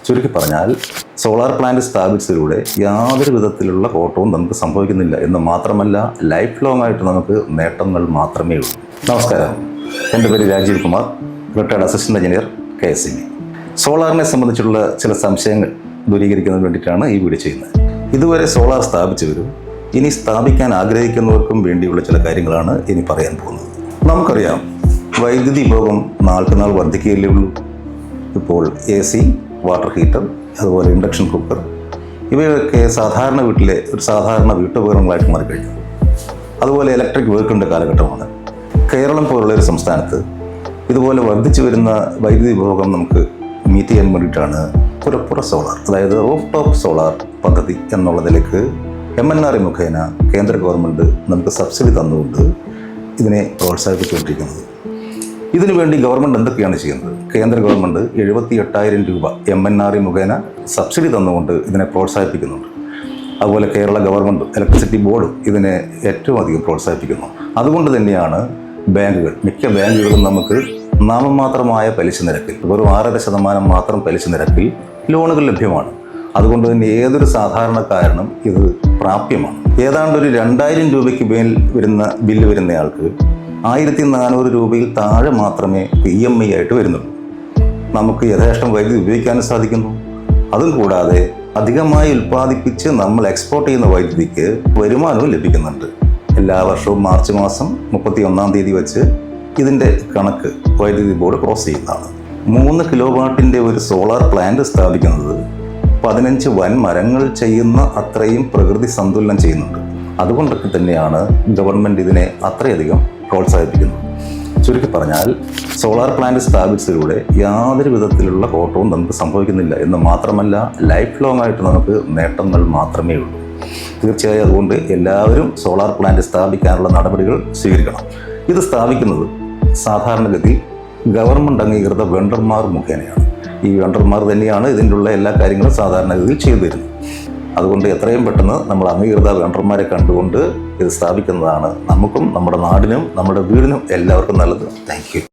ചുരുക്കി പറഞ്ഞാൽ solar plant സ്ഥാപിച്ചതിലൂടെ യാതൊരു വിധത്തിലുള്ള കോട്ടവും നമുക്ക് സംഭവിക്കുന്നില്ല എന്ന് മാത്രമല്ല ലൈഫ് ലോങ് ആയിട്ട് നമുക്ക് നേട്ടങ്ങൾ മാത്രമേ ഉള്ളൂ. നമസ്കാരം, എൻ്റെ പേര് Rajeev Kumar, retired assistant engineer KSEB. സോളാറിനെ സംബന്ധിച്ചുള്ള ചില സംശയങ്ങൾ ദൂരീകരിക്കുന്നതിന് വേണ്ടിയിട്ടാണ് ഈ വീഡിയോ ചെയ്യുന്നത്. ഇതുവരെ സോളാർ സ്ഥാപിച്ചവരും ഇനി സ്ഥാപിക്കാൻ ആഗ്രഹിക്കുന്നവർക്കും വേണ്ടിയുള്ള ചില കാര്യങ്ങളാണ് ഇനി പറയാൻ പോകുന്നത്. നമുക്കറിയാം, വൈദ്യുതി ഉപഭോഗം നാൾക്ക് നാൾ വർദ്ധിക്കുകയല്ലേ ഉള്ളൂ. ഇപ്പോൾ AC, വാട്ടർ ഹീറ്റർ, അതുപോലെ ഇൻഡക്ഷൻ കുക്കർ ഇവയൊക്കെ സാധാരണ വീട്ടിലെ ഒരു സാധാരണ വീട്ടുപകരണങ്ങളായിട്ട് മാറിക്കഴിഞ്ഞു. അതുപോലെ ഇലക്ട്രിക് വെഹിക്കിളിൻ്റെ കാലഘട്ടമാണ്. കേരളം പോലുള്ള ഒരു സംസ്ഥാനത്ത് ഇതുപോലെ വർദ്ധിച്ചു വരുന്ന വൈദ്യുതി ഉപഭോഗം നമുക്ക് മീറ്റ് ചെയ്യാൻ വേണ്ടിയിട്ടാണ് പുറപ്പുറ സോളാർ, അതായത് റൂഫ് ടോപ്പ് സോളാർ പദ്ധതി എന്നുള്ളതിലേക്ക് MNRE മുഖേന കേന്ദ്ര ഗവൺമെൻറ് നമുക്ക് സബ്സിഡി തന്നുകൊണ്ട് ഇതിനെ പ്രോത്സാഹിപ്പിച്ചുകൊണ്ടിരിക്കുന്നത്. ഇതിനുവേണ്ടി ഗവൺമെൻറ് എന്തൊക്കെയാണ് ചെയ്യുന്നത്? കേന്ദ്ര ഗവൺമെൻറ് 78,000 രൂപ MNRE മുഖേന സബ്സിഡി തന്നുകൊണ്ട് ഇതിനെ പ്രോത്സാഹിപ്പിക്കുന്നുണ്ട്. അതുപോലെ കേരള ഗവൺമെൻറ് ഇലക്ട്രിസിറ്റി ബോർഡ് ഇതിനെ ഏറ്റവും അധികം പ്രോത്സാഹിപ്പിക്കുന്നു. അതുകൊണ്ട് തന്നെയാണ് മിക്ക ബാങ്കുകളും നമുക്ക് നാമമാത്രമായ പലിശ നിരക്കിൽ, വെറും 6.5% മാത്രം പലിശ നിരക്കിൽ ലോണുകൾ ലഭ്യമാണ്. അതുകൊണ്ട് തന്നെ ഏതൊരു സാധാരണക്കാരനും ഇത് പ്രാപ്യമാണ്. ഏതാണ്ട് ഒരു 2,000 രൂപയ്ക്ക് മേൽ ബില്ല് വരുന്നയാൾക്ക് 1,400 രൂപയിൽ താഴെ മാത്രമേ EMI ആയിട്ട് വരുന്നുള്ളൂ. നമുക്ക് യഥേഷ്ടം വൈദ്യുതി ഉപയോഗിക്കാനും സാധിക്കുന്നു. അതും കൂടാതെ അധികമായി ഉൽപ്പാദിപ്പിച്ച് നമ്മൾ എക്സ്പോർട്ട് ചെയ്യുന്ന വൈദ്യുതിക്ക് വരുമാനവും ലഭിക്കുന്നുണ്ട്. എല്ലാ വർഷവും മാർച്ച് മാസം 31-ാം തീയതി വെച്ച് ഇതിൻ്റെ കണക്ക് വൈദ്യുതി ബോർഡ് ക്ലോസ് ചെയ്യുന്നതാണ്. 3 കിലോവാട്ടിൻ്റെ ഒരു സോളാർ പ്ലാന്റ് സ്ഥാപിക്കുന്നത് 15 വൻ മരങ്ങൾ ചെയ്യുന്ന അത്രയും പ്രകൃതി സന്തുലനം ചെയ്യുന്നുണ്ട്. അതുകൊണ്ടൊക്കെ തന്നെയാണ് ഗവൺമെൻറ് ഇതിനെ അത്രയധികം പ്രോത്സാഹിപ്പിക്കുന്നത്. ചുരുക്കി പറഞ്ഞാൽ സോളാർ പ്ലാന്റ് സ്ഥാപിച്ചതിലൂടെ യാതൊരു വിധത്തിലുള്ള കോട്ടവും നമുക്ക് സംഭവിക്കുന്നില്ല എന്ന് മാത്രമല്ല ലൈഫ് ലോങ് ആയിട്ട് നമുക്ക് നേട്ടങ്ങൾ മാത്രമേ ഉള്ളൂ. തീർച്ചയായും അതുകൊണ്ട് എല്ലാവരും സോളാർ പ്ലാന്റ് സ്ഥാപിക്കാനുള്ള നടപടികൾ സ്വീകരിക്കണം. ഇത് സ്ഥാപിക്കുന്നത് സാധാരണഗതിയിൽ ഗവൺമെൻറ് അംഗീകൃത വെണ്ടർമാർ മുഖേനയാണ്. ഈ വെണ്ടർമാർ തന്നെയാണ് ഇതിൻ്റെ ഉള്ള എല്ലാ കാര്യങ്ങളും സാധാരണഗതിയിൽ ചെയ്തു തരുന്നത്. അതുകൊണ്ട് എത്രയും പെട്ടെന്ന് നമ്മൾ അംഗീകൃത വെണ്ടർമാരെ കണ്ടുകൊണ്ട് ഇത് സ്ഥാപിക്കുന്നതാണ് നമുക്കും നമ്മുടെ നാടിനും നമ്മുടെ വീടിനും എല്ലാവർക്കും നല്ലത്. Thank you.